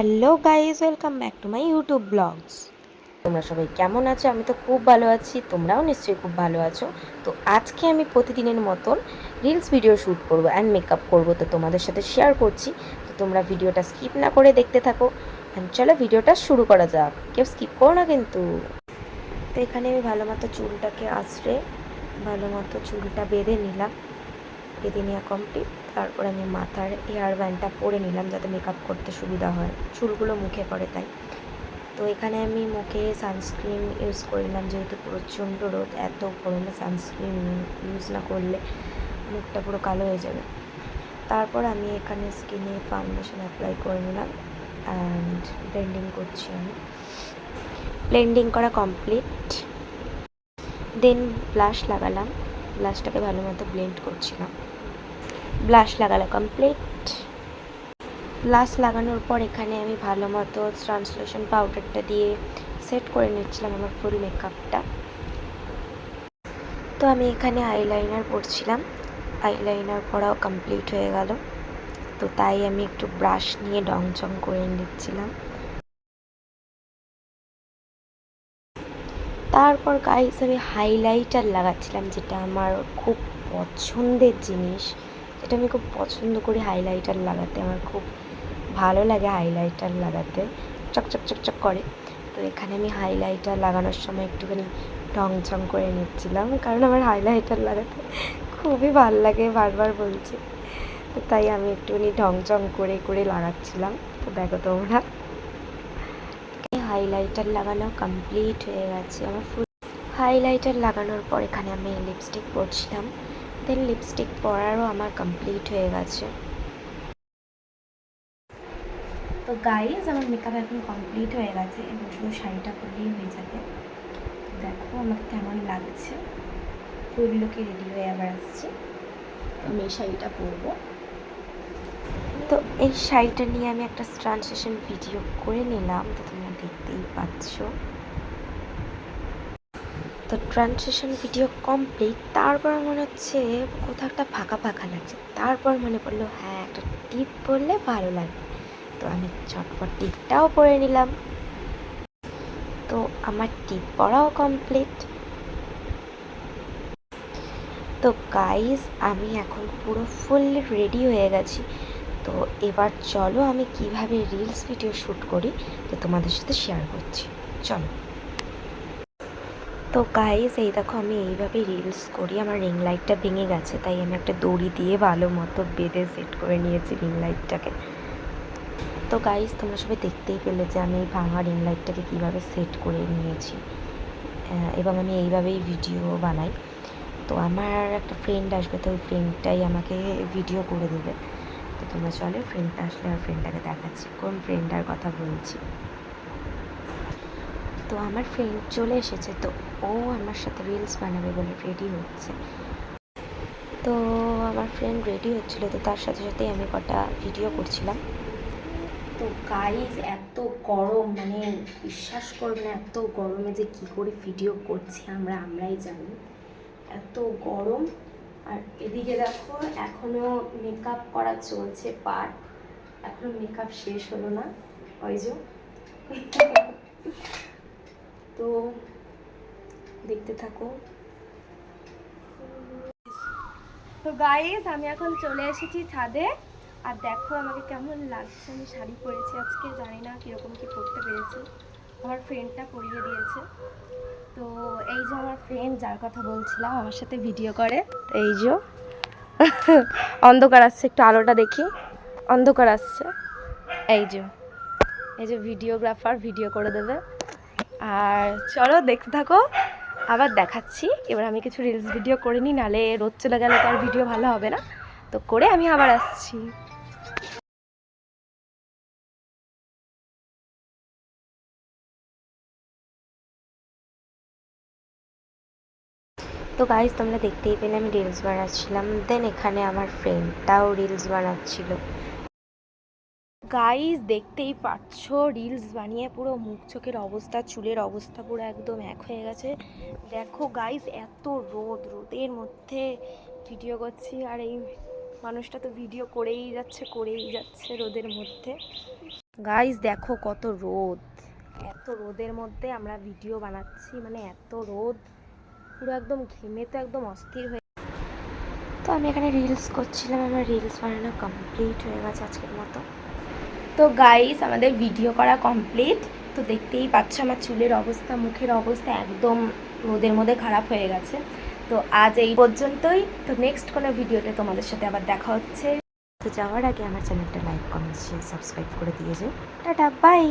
Hello guys, welcome back to my YouTube vlogs. তোমরা সবাই কেমন আছো? আমি তো খুব ভালো আছি, তোমরাও নিশ্চয়ই খুব ভালো আছো। তো আজকে আমি প্রতিদিনের মতন রিলস ভিডিও শ্যুট করবো অ্যান্ড মেকআপ করবো, তো তোমাদের সাথে শেয়ার করছি। তো তোমরা ভিডিওটা স্কিপ না করে দেখতে থাকো। অ্যান্ড চলো ভিডিওটা শুরু করা যাক, কেউ স্কিপ করো না কিন্তু। তো এখানে আমি ভালো মতো চুলটাকে আঁচড়ে ভালো মতো চুলটা বেঁধে নিলাম। বেঁধে নেওয়া কমপ্লিট। তারপর আমি মাথার হেয়ার ব্যান্ডটা পরে নিলাম যাতে মেকআপ করতে সুবিধা হয়, চুলগুলো মুখে পড়ে তাই। তো এখানে আমি মুখে সানস্ক্রিন ইউজ করে নিলাম, যেহেতু প্রচণ্ড রোদ, এত গরমে সানস্ক্রিন ইউজ না করলে মুখটা পুরো কালো হয়ে যাবে। তারপর আমি এখানে স্কিনে ফাউন্ডেশন অ্যাপ্লাই করে নিলাম অ্যান্ড ব্লেন্ডিং করছি আমি। ব্লেন্ডিং করা কমপ্লিট। দেন ব্লাশ লাগালাম, ব্লাশটাকে ভালো মতো ব্লেন্ড করছিলাম। ব্লাশ লাগানো কমপ্লিট। ব্লাশ লাগানোর পর এখানে আমি ভালো মতো ট্রান্সলেশন পাউডারটা দিয়ে সেট করে নিচ্ছিলাম আমার ফুল মেকআপটা। তো আমি এখানে আইলাইনার পরছিলাম, আইলাইনার পরাও কমপ্লিট হয়ে গেল। তো তাই আমি একটু ব্রাশ নিয়ে ডং চং করে নিচ্ছিলাম। তারপর গাইস আমি হাইলাইটার লাগাচ্ছিলাম, যেটা আমার খুব পছন্দের জিনিস, যেটা আমি খুব পছন্দ করি হাইলাইটার লাগাতে। আমার খুব ভালো লাগে হাইলাইটার লাগাতে, চকচক চকচক করে। তো এখানে আমি হাইলাইটার লাগানোর সময় একটুখানি ঢং ঝং করে নিচ্ছিলাম, কারণ আমার হাইলাইটার লাগাতে খুবই ভালো লাগে, বারবার বলছি। তো তাই আমি একটুখানি ঢং ঝং করে করে লাগাচ্ছিলাম। তো দেখো তোমরা, হাইলাইটার লাগানো কমপ্লিট হয়ে গেছে আমার ফুল। হাইলাইটার লাগানোর পর এখানে আমি লিপস্টিক পরছিলাম। দেন লিপস্টিক পরারও আমার কমপ্লিট হয়ে গেছে। তো গাইজ আমার মেকআপ এখন কমপ্লিট হয়ে গেছে, এবং শুধু শাড়িটা পরলেই হয়ে যাবে। দেখো আমাকে কেমন লাগছে, ফুল লুকে রেডি হয়ে আবার আসছি। আমি এই শাড়িটা পরবো। তো এই শাড়িটা নিয়ে আমি একটা ট্রান্সলেশন ভিডিও করে নিলাম, তো তোমরা দেখতেই পাচ্ছ। তো ট্রান্সলেশন ভিডিও কমপ্লিট। তারপর মনে হচ্ছে কোথাও একটা ফাঁকা ফাঁকা লাগছে, তারপর মনে পড়লো হ্যাঁ একটা টিপ পরলে ভালো লাগবে। তো আমি চটপট টিপটাও পরে নিলাম। তো আমার টিপ পরাও কমপ্লিট। তো গাইজ আমি এখন পুরো ফুল রেডি হয়ে গেছি। তো এবার চলো আমি কিভাবে রিলস ভিডিও শ্যুট করি তো তোমাদের সাথে শেয়ার করছি, চলো। তো গাইজ এই দেখো আমি এইভাবে রিলস করি। আমার রিং লাইটটা ভেঙে গেছে, তাই আমি একটা দড়ি দিয়ে ভালো মতো বেঁধে সেট করে নিয়েছি রিং লাইটটাকে। তো গাইজ তোমরা সবাই দেখতেই পেলে যে আমি এই ভাঙা রিং লাইটটাকে কীভাবে সেট করে নিয়েছি, এবং আমি এইভাবেই ভিডিও বানাই। তো আমার একটা ফ্রেন্ড আসবে, তো ওই ফ্রেন্ডটাই আমাকে ভিডিও করে দেবে। তো তোমরা চলো ফ্রেন্ডটা আসলে আর ফ্রেন্ডটাকে দেখাচ্ছি, কোন ফ্রেন্ডটার কথা বলছি। তো আমার ফ্রেন্ড চলে এসেছে, তো ও আমার সাথে রিলস বানাবে বলে রেডি হচ্ছে। তো আমার ফ্রেন্ড রেডি হচ্ছিলো, তো তার সাথে সাথেই আমি কটা ভিডিও করছিলাম। তো গাইজ এত গরম, মানে বিশ্বাস করবে না, এত গরমে যে কী করে ভিডিও করছি আমরাই জানি, এত গরম। আর এদিকে দেখো এখনও মেকআপ করা চলছে পার্ট, এখনও মেকআপ শেষ হলো না, ওই যে। তো দেখতে থাকো। তো গাইস আমি এখন চলে এসেছি ছাদে, আর দেখো আমাকে কেমন লাগছে। আমি শাড়ি পরেছি আজকে, জানি না কীরকম কী পরতে পেরেছি, আমার ফ্রেন্ডটা পরিয়ে দিয়েছে। তো এই যে আমার ফ্রেন্ড যার কথা বলছিলাম আমার সাথে ভিডিও করে, তো এই যে অন্ধকার আসছে, একটু আলোটা দেখি, অন্ধকার আসছে। এই যে ভিডিওগ্রাফার ভিডিও করে দেবে। আর চলো দেখতে থাকো, আবার দেখাচ্ছি। এবার আমি কিছু রিলস ভিডিও করে নিই, নাহলে রোদ চলে গেলে তো আর ভিডিও ভালো হবে না। তো করে আমি আবার আসছি। তো গাইজ তোমরা দেখতেই পেলে আমি রিলস বানাচ্ছিলাম, দেন এখানে আমার ফ্রেন্ডটাও রিলস বানাচ্ছিল। গাইজ দেখতেই পাচ্ছ রিলস বানিয়ে পুরো মুখ চোখের অবস্থা, চুলের অবস্থা পুরো একদম এক হয়ে গেছে। দেখো গাইজ এত রোদের মধ্যে ভিডিও করছি, আর এই মানুষটা তো ভিডিও করেই যাচ্ছে রোদের মধ্যে। গাইস দেখো কত রোদ, এত রোদের মধ্যে আমরা ভিডিও বানাচ্ছি, মানে এত রোদ, পুরো একদম ঘেমে তো একদম অস্থির হয়ে। তো আমি এখানে রিলস করছিলাম, আমার রিলস বানানো কমপ্লিট হয়ে গেছে আজকের মতো। তো গাইস আমাদের ভিডিও করা কমপ্লিট। তো দেখতেই পাচ্ছ আমার চুলের অবস্থা, মুখের অবস্থা একদম রোদের মধ্যে খারাপ হয়ে গেছে। তো আজ এই পর্যন্তই। তো নেক্সট কোনো ভিডিওতে তোমাদের সাথে আবার দেখা হচ্ছে। তো যাওয়ার আগে আমার চ্যানেলটা লাইক, কমেন্ট, শেয়ার, সাবস্ক্রাইব করে দিয়ে যাও। Tata, by.